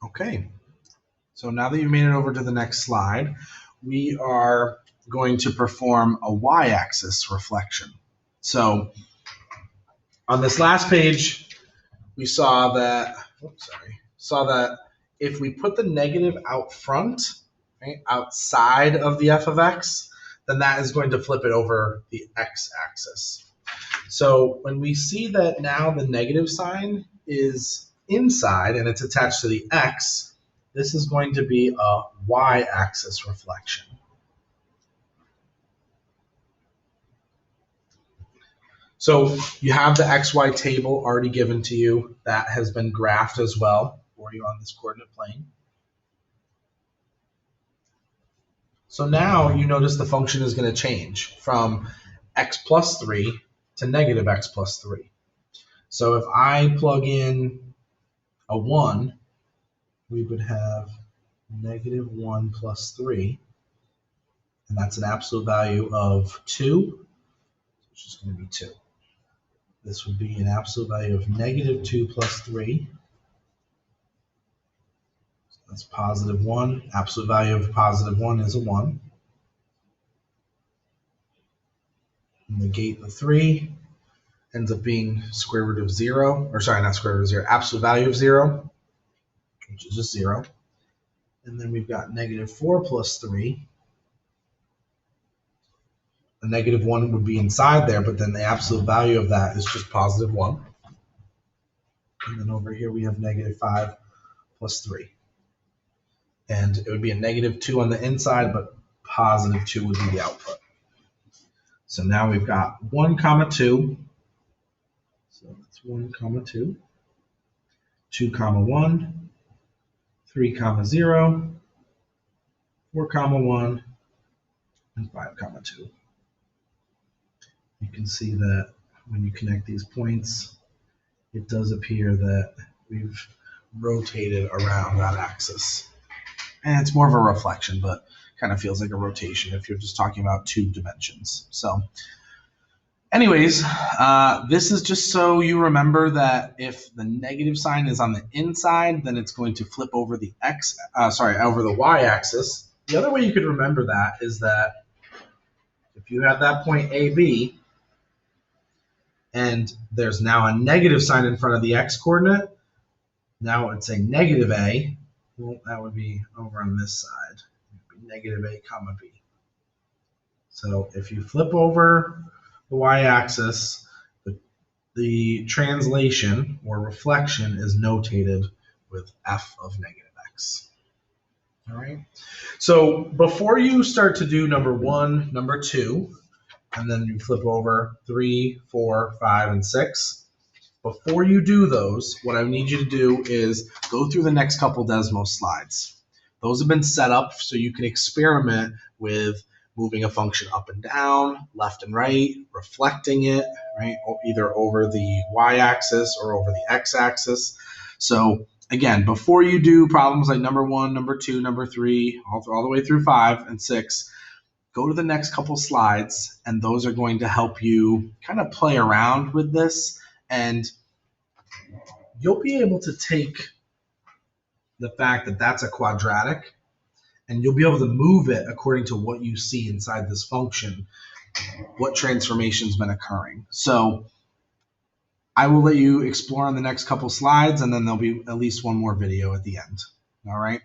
Okay, so now that you've made it over to the next slide, we are going to perform a y-axis reflection. So on this last page, we saw that, if we put the negative out front, right, outside of the f of x, then that is going to flip it over the x-axis. So when we see that now the negative sign is inside and it's attached to the x, this is going to be a y-axis reflection. So you have the XY table already given to you. That has been graphed as well for you on this coordinate plane. So now you notice the function is going to change from x plus 3 to negative x plus 3. So if I plug in a 1, we would have negative 1 plus 3, and that's an absolute value of 2, which is going to be 2. This would be an absolute value of negative 2 plus 3. So that's positive 1. Absolute value of positive 1 is a 1. Negate the 3. Ends up being square root of 0. Or sorry, not square root of 0. Absolute value of 0, which is just 0. And then we've got negative 4 plus 3. The negative 1 would be inside there, but then the absolute value of that is just positive 1. And then over here we have negative 5 plus 3. And it would be a negative 2 on the inside, but positive 2 would be the output. So now we've got 1, 2. So that's 1, 2. 2, 1. 3, 0. 4, 1. And 5, 2. You can see that when you connect these points, it does appear that we've rotated around that axis. And it's more of a reflection, but kind of feels like a rotation if you're just talking about 2 dimensions. So anyways, this is just so you remember that if the negative sign is on the inside, then it's going to flip over the over the y-axis. The other way you could remember that is that if you have that point AB, and there's now a negative sign in front of the x-coordinate, now it's a negative a. Well, that would be over on this side. It would be negative a comma b. So if you flip over the y-axis, the translation or reflection is notated with f of negative x. All right. So before you start to do number 1, number 2, and then you flip over 3, 4, 5, and 6. Before you do those, what I need you to do is go through the next couple Desmos slides. Those have been set up so you can experiment with moving a function up and down, left and right, reflecting it, right, either over the y-axis or over the x-axis. So again, before you do problems like number 1, number 2, number 3, all the way through 5 and 6, go to the next couple slides, and those are going to help you kind of play around with this, and you'll be able to take the fact that that's a quadratic, and you'll be able to move it according to what you see inside this function, what transformation's been occurring. So I will let you explore on the next couple slides, and then there'll be at least one more video at the end. All right.